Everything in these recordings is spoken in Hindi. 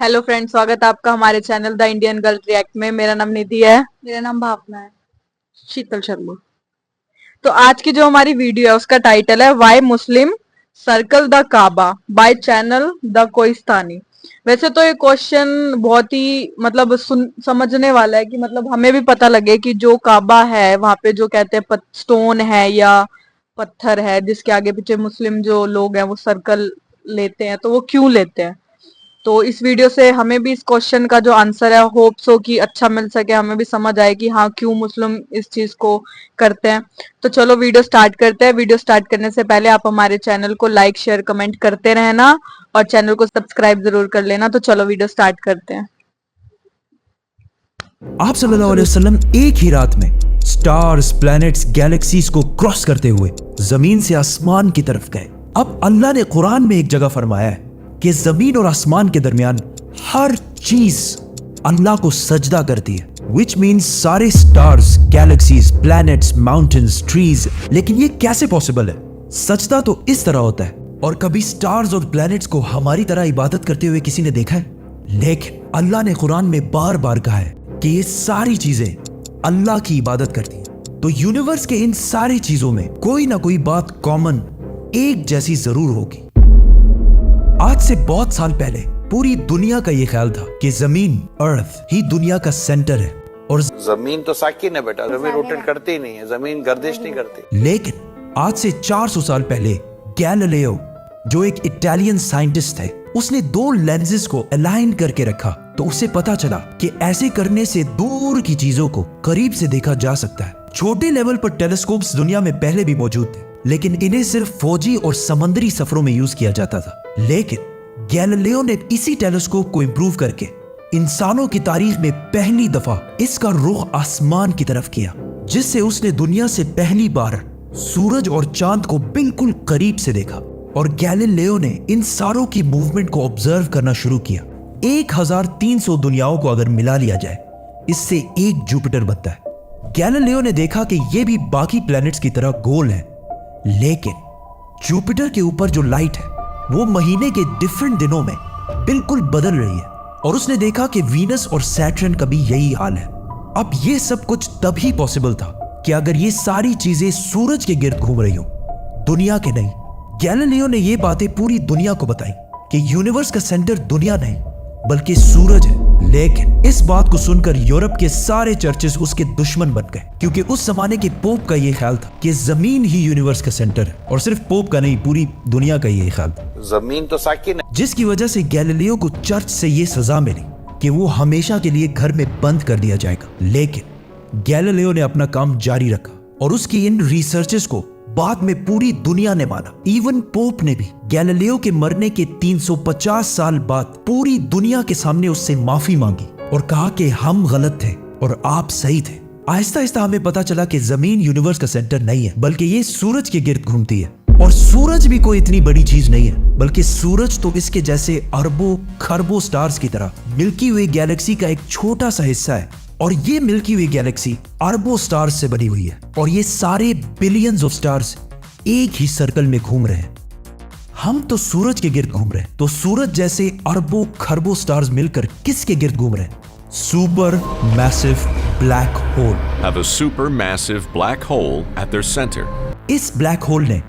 हेलो फ्रेंड, स्वागत है आपका हमारे channel the Indian girl react में। मेरा नाम निधि है। मेरा नाम भावना है। शीतल शर्मा। तो आज की जो हमारी वीडियो है उसका टाइटल है why Muslim circle the Kaaba by channel the Kohistani. वैसे तो ये क्वेश्चन बहुत ही समझने वाला है कि हमें भी पता लगे कि जो काबा है वहां पे जो कहते हैं स्टोन है या पत्थर है जिसके आगे पीछे मुस्लिम जो लोग हैं वो सर्कल लेते हैं, तो वो क्यों लेते हैं। तो इस वीडियो से हमें भी इस क्वेश्चन का जो आंसर है होप सो कि अच्छा मिल सके, हमें भी समझ आए कि हाँ क्यों मुस्लिम इस चीज को करते हैं। तो चलो वीडियो स्टार्ट करते हैं। वीडियो स्टार्ट करने से पहले आप हमारे चैनल को लाइक शेयर कमेंट करते रहना और चैनल को सब्सक्राइब जरूर कर लेना। तो चलो वीडियो स्टार्ट करते हैं। आप सल्लल्लाहु अलैहि वसल्लम एक ही रात में स्टार्स, प्लैनेट्स, गैलेक्सीज को क्रॉस करते हुए जमीन से आसमान की तरफ गए। अब अल्लाह ने कुरान में एक जगह फरमाया है कि जमीन और आसमान के दरमियान हर चीज अल्लाह को सजदा करती है, विच मीन्स सारे stars, galaxies, planets, mountains, trees. लेकिन ये कैसे पॉसिबल है? सजदा तो इस तरह होता है। और कभी स्टार्स और प्लैनेट्स को हमारी तरह इबादत करते हुए किसी ने देखा है? लेकिन अल्लाह ने कुरान में बार बार कहा है कि ये सारी चीजें अल्लाह की इबादत करती हैं। तो यूनिवर्स के इन सारी चीजों में कोई ना कोई बात कॉमन, एक जैसी जरूर होगी। आज से बहुत साल पहले पूरी दुनिया का ये ख्याल था कि जमीन, अर्थ ही दुनिया का सेंटर है और जमीन तो साकिन है बेटा, जमीन रोटेट करती ही नहीं है, जमीन गर्दिश नहीं करती। लेकिन आज से 400 साल पहले गैलीलियो, जो एक इटालियन साइंटिस्ट थे, उसने दो लेंसेज को अलाइन करके रखा तो उसे पता चला कि ऐसे करने से दूर की चीजों को करीब से देखा जा सकता है। छोटे लेवल पर टेलीस्कोप्स दुनिया में पहले भी मौजूद थे, लेकिन इन्हें सिर्फ फौजी और समंदरी सफरों में यूज किया जाता था। लेकिन गैलीलियो ने इसी टेलीस्कोप को इंप्रूव करके इंसानों की तारीख में पहली दफा इसका रुख आसमान की तरफ किया, जिससे उसने दुनिया से पहली बार सूरज और चांद को बिल्कुल करीब से देखा। और गैलीलियो ने इन सारों की मूवमेंट को ऑब्जर्व करना शुरू किया। 1300 दुनियाओं को अगर मिला लिया जाए, इससे एक जुपिटर बनता है। गैलीलियो ने देखा कि ये भी बाकी प्लैनेट्स की तरह गोल है, लेकिन जुपिटर के ऊपर जो लाइट है वो महीने के डिफरेंट दिनों में बिल्कुल बदल रही है। और उसने देखा कि वीनस और सैटर्न का भी यही हाल है। अब ये सब कुछ तभी पॉसिबल था कि अगर ये सारी चीजें सूरज के गिर्द घूम रही हो, दुनिया के नहीं। गैलीलियो ने ये बातें पूरी दुनिया को बताई कि यूनिवर्स का सेंटर दुनिया नहीं बल्कि सूरज है। लेकिन इस बात को सुनकर यूरोप के सारे चर्चेस उसके दुश्मन बन गए, क्योंकि उस जमाने के पोप का ये ख्याल था कि जमीन ही यूनिवर्स का सेंटर है। और सिर्फ पोप का नहीं, पूरी दुनिया का ये ख्याल था। जमीन तो साकिन है, जिसकी वजह से गैलीलियो को चर्च से ये सजा मिली कि वो हमेशा के लिए घर में बंद कर दिया जाएगा। लेकिन गैलीलियो ने अपना काम जारी रखा और उसकी इन रिसर्चेस को बाद में पूरी दुनिया ने माना। इवन पोप ने भी गैलीलियो के मरने के 350 साल बाद पूरी दुनिया के सामने उससे माफी मांगी और कहा कि हम गलत थे और आप सही थे। आहिस्ता आहिस्ता हमें पता चला कि जमीन यूनिवर्स का सेंटर नहीं है, बल्कि ये सूरज के गिर्द घूमती है। और सूरज भी कोई इतनी बड़ी चीज नहीं है, बल्कि सूरज तो इसके जैसे अरबों खरबों स्टार्स की तरह मिल्की वे गैलेक्सी का एक छोटा सा हिस्सा है। और ये मिल्की वे गैलेक्सी अरबों स्टार्स से बनी हुई है और ये सारे बिलियंस ऑफ स्टार्स एक ही सर्कल में घूम रहे हैं। हम तो सूरज के गिर्द घूम रहे हैं, तो सूरज जैसे अरबों खरबों स्टार्स मिलकर किसके गिर्द घूम रहे हैं? Super massive black hole. Have a supermassive black hole at their center. इस ब्लैक होल ने,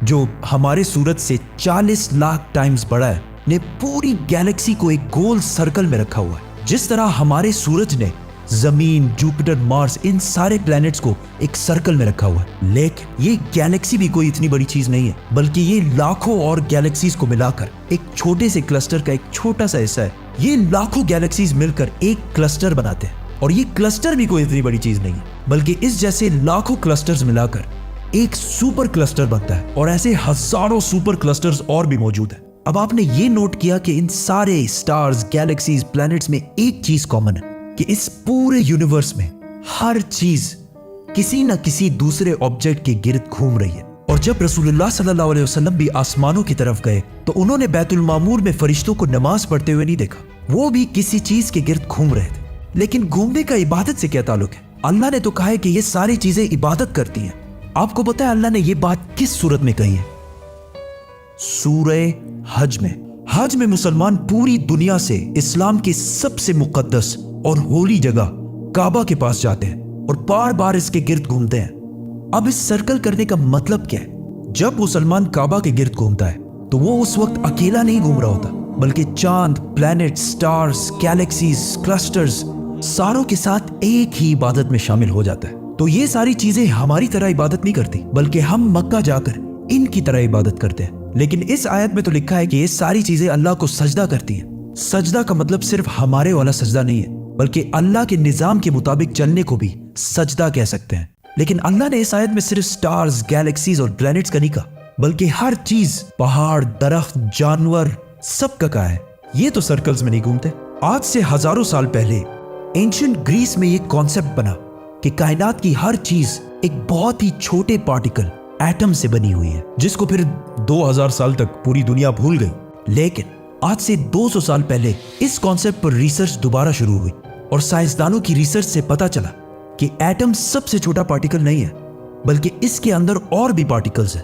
जो हमारे सूरज से 40 लाख टाइम्स बड़ा है, ने पूरी गैलेक्सी को एक गोल सर्कल में रखा हुआ है। जिस तरह हमारे सूरज ने जमीन, जुपिटर, मार्स, इन सारे प्लैनेट्स को एक सर्कल में रखा हुआ है। लेकिन ये गैलेक्सी भी कोई इतनी बड़ी चीज नहीं है, बल्कि ये लाखों और गैलेक्सीज को मिलाकर एक छोटे से क्लस्टर का एक छोटा सा हिस्सा है। ये लाखों गैलेक्सीज मिलकर एक क्लस्टर बनाते हैं और ये क्लस्टर भी कोई इतनी बड़ी चीज नहीं है, बल्कि इस जैसे लाखों क्लस्टर्स मिलाकर एक सुपर क्लस्टर बनता है। और ऐसे हजारों सुपर क्लस्टर्स और भी मौजूद है। अब आपने ये नोट किया कि इन सारे स्टार्स, गैलेक्सीज, प्लैनेट्स में एक चीज कॉमन है कि इस पूरे यूनिवर्स में हर चीज किसी न किसी दूसरे ऑब्जेक्ट के गिर्द घूम रही है। और जब रसूलुल्लाह सल्लल्लाहु अलैहि वसल्लम भी आसमानों की तरफ गए तो उन्होंने बैतुल मामूर में फरिश्तों को नमाज पढ़ते हुए नहीं देखा, वो भी किसी चीज के गिर्द घूम रहे थे। लेकिन घूमने का इबादत से क्या ताल्लुक है? अल्लाह ने तो कहा है कि ये सारी चीजें इबादत करती हैं। आपको पता है अल्लाह ने ये बात किस सूरत में कही है? सूरह हज में। हज में मुसलमान पूरी दुनिया से इस्लाम की सबसे मुकद्दस और होली जगह काबा के पास जाते हैं और बार बार इसके गिर्द घूमते हैं। अब इस सर्कल करने का मतलब क्या है? जब मुसलमान काबा के गिर्द घूमता है तो वो उस वक्त अकेला नहीं घूम रहा होता, बल्कि चांद, प्लैनेट, स्टार्स, गैलेक्सीज, क्लस्टर्स सारों के साथ एक ही इबादत में शामिल हो जाता है। तो ये सारी चीजें हमारी तरह इबादत नहीं करती, बल्कि हम मक्का जाकर इनकी तरह इबादत करते हैं। लेकिन इस आयत में तो लिखा है कि ये सारी चीजें अल्लाह को सजदा करती हैं। सजदा का मतलब सिर्फ हमारे वाला सजदा नहीं है, बल्कि अल्लाह के निजाम के मुताबिक चलने को भी सजदा कह सकते हैं। लेकिन अल्लाह ने इस आयत में सिर्फ स्टार्स, गैलेक्सीज और प्लैनेट्स का नहीं कहा, बल्कि हर चीज, पहाड़, दरख्त, जानवर, सबका कहा है। ये तो सर्कल्स में नहीं घूमते। आज से हजारों साल पहले एंशिएंट ग्रीस में ये कॉन्सेप्ट बना कि कायनात की हर चीज एक बहुत ही छोटे पार्टिकल, एटम से बनी हुई है, जिसको फिर 2000 साल तक पूरी दुनिया भूल गई। लेकिन आज से 200 साल पहले इस कॉन्सेप्ट पर रिसर्च दोबारा शुरू हुई और साइंसदानों की रिसर्च से पता चला कि एटम सबसे छोटा पार्टिकल नहीं है, बल्कि इसके अंदर और भी पार्टिकल्स हैं,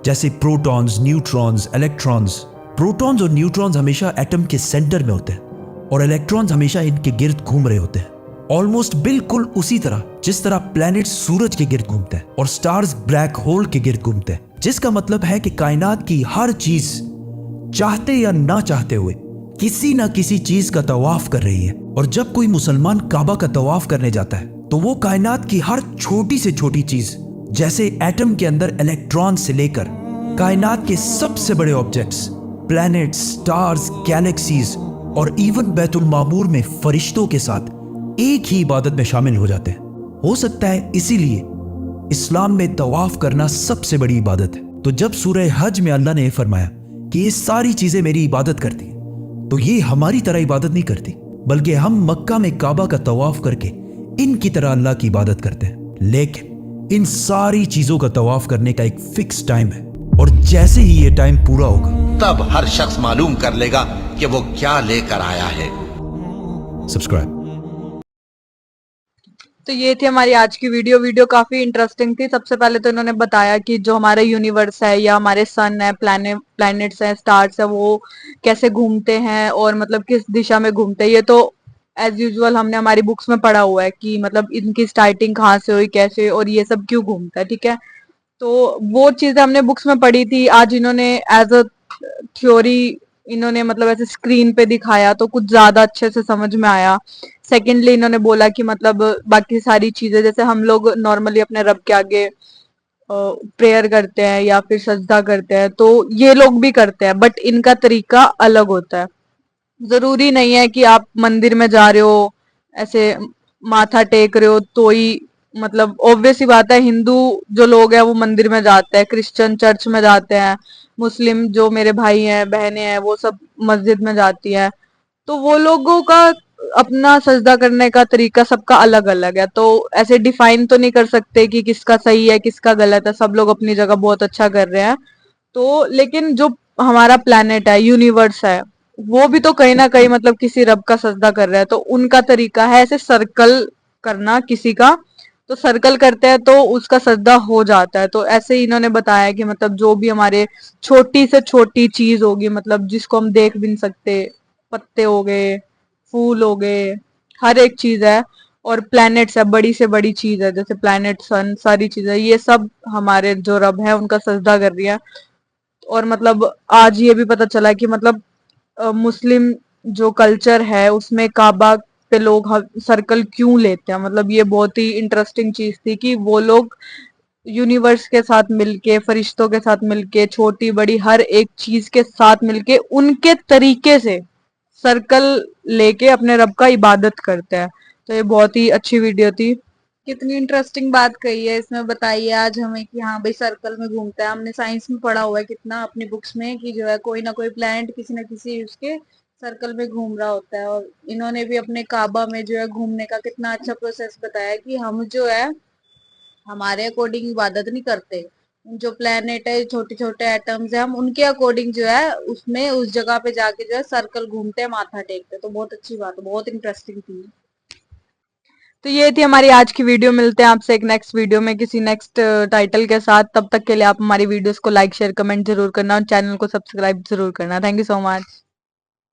जैसे प्रोटॉन्स, न्यूट्रॉन्स, इलेक्ट्रॉन्स। प्रोटॉन्स और न्यूट्रॉन्स हमेशा एटम के सेंटर में होते हैं और इलेक्ट्रॉन्स हमेशा इनके गिर्द घूम रहे होते हैं, ऑलमोस्ट बिल्कुल उसी तरह जिस तरह प्लैनेट सूरज के गिर्द घूमते हैं और स्टार्स ब्लैक होल के गिर्द घूमते हैं। जिसका मतलब है कि कायनात की हर चीज चाहते या ना चाहते हुए किसी ना किसी चीज का तवाफ कर रही है। और जब कोई मुसलमान काबा का तवाफ करने जाता है तो वो कायनात की हर छोटी से छोटी चीज, जैसे एटम के अंदर इलेक्ट्रॉन से लेकर कायनात के सबसे बड़े ऑब्जेक्ट्स, प्लैनेट्स, स्टार्स, गैलेक्सीज और इवन बैतुल मामूर में फरिश्तों के साथ एक ही इबादत में शामिल हो जाते हैं। हो सकता है इसीलिए इस्लाम में तवाफ करना सबसे बड़ी इबादत है। तो जब सूरह हज में अल्लाह ने यह फरमाया कि ये सारी चीजें मेरी इबादत करती हैं, तो ये हमारी तरह इबादत नहीं करती, बल्कि हम मक्का में काबा का तवाफ करके इनकी तरह अल्लाह की इबादत करते हैं। लेकिन इन सारी चीजों का तवाफ करने का एक फिक्स टाइम है, और जैसे ही ये टाइम पूरा होगा तब हर शख्स मालूम कर लेगा कि वो क्या लेकर आया है। सब्सक्राइब। तो ये थी हमारी आज की वीडियो काफी इंटरेस्टिंग थी। सबसे पहले तो इन्होंने बताया कि जो हमारा यूनिवर्स है या हमारे सन है, प्लैनेट्स है, स्टार्स है, वो कैसे घूमते हैं और मतलब किस दिशा में घूमते हैं। ये तो एज यूजुअल हमने हमारी बुक्स में पढ़ा हुआ है कि मतलब इनकी स्टार्टिंग कहाँ से हुई, कैसे, और ये सब क्यों घूमता है, ठीक है। तो वो चीजें हमने बुक्स में पढ़ी थी। आज इन्होंने एज अ थ्योरी इन्होंने मतलब ऐसे स्क्रीन पे दिखाया तो कुछ ज्यादा अच्छे से समझ में आया। सेकेंडली इन्होंने बोला कि मतलब बाकी सारी चीजें, जैसे हम लोग नॉर्मली अपने रब के आगे प्रेयर करते हैं या फिर सजदा करते हैं, तो ये लोग भी करते हैं, बट इनका तरीका अलग होता है। जरूरी नहीं है कि आप मंदिर में जा रहे हो, ऐसे माथा टेक रहे हो तो ही, मतलब ऑब्वियस ही बात है, हिंदू जो लोग हैं वो मंदिर में जाते हैं, क्रिश्चियन चर्च में जाते हैं, मुस्लिम जो मेरे भाई हैं, बहनें हैं, वो सब मस्जिद में जाती है। तो वो लोगों का अपना सजदा करने का तरीका सबका अलग अलग है। तो ऐसे डिफाइन तो नहीं कर सकते कि किसका सही है किसका गलत है, सब लोग अपनी जगह बहुत अच्छा कर रहे हैं। तो लेकिन जो हमारा प्लेनेट है, यूनिवर्स है, वो भी तो कहीं ना कहीं मतलब किसी रब का सजदा कर रहा है। तो उनका तरीका है ऐसे सर्कल करना किसी का, तो सर्कल करते हैं तो उसका सजदा हो जाता है। तो ऐसे ही इन्होंने बताया कि मतलब जो भी हमारे छोटी से छोटी चीज होगी, मतलब जिसको हम देख भी नहीं सकते, पत्ते हो गए, फूल हो गए, हर एक चीज है, और प्लैनेट्स है, बड़ी से बड़ी चीज है, जैसे प्लैनेट, सन, सारी चीजें, ये सब हमारे जो रब है उनका सजदा कर रही है। और मतलब आज ये भी पता चला कि मतलब मुस्लिम जो कल्चर है उसमें काबा पे लोग सर्कल क्यों लेते हैं। मतलब ये बहुत ही इंटरेस्टिंग चीज थी कि वो लोग यूनिवर्स के साथ मिलके, फरिश्तों के साथ मिलके, छोटी बड़ी हर एक चीज के साथ मिलके उनके तरीके से सर्कल लेके अपने रब का इबादत करते हैं। तो ये बहुत ही अच्छी वीडियो थी। कितनी इंटरेस्टिंग बात कही है इसमें, बताइए आज हमें कि हाँ भाई सर्कल में घूमता है। हमने साइंस में पढ़ा हुआ है कितना अपनी बुक्स में कि जो है कोई ना कोई प्लैनेट किसी ना किसी उसके सर्कल में घूम रहा होता है। और इन्होंने भी अपने काबा में जो है घूमने का कितना अच्छा प्रोसेस बताया कि हम जो है हमारे अकॉर्डिंग इबादत नहीं करते, जो प्लेनेट है, छोटे छोटे एटम्स है, हम उनके अकॉर्डिंग जो है उसमें उस जगह पे जाके जो है सर्कल घूमते हैं, माथा टेकते हैं। तो बहुत अच्छी बात है, बहुत इंटरेस्टिंग थी। तो ये थी हमारी आज की वीडियो। मिलते हैं आपसे एक नेक्स्ट वीडियो में किसी नेक्स्ट टाइटल के साथ। तब तक के लिए आप हमारी वीडियोस को लाइक, शेयर, कमेंट जरूर करना और चैनल को सब्सक्राइब जरूर करना। Thank you so much.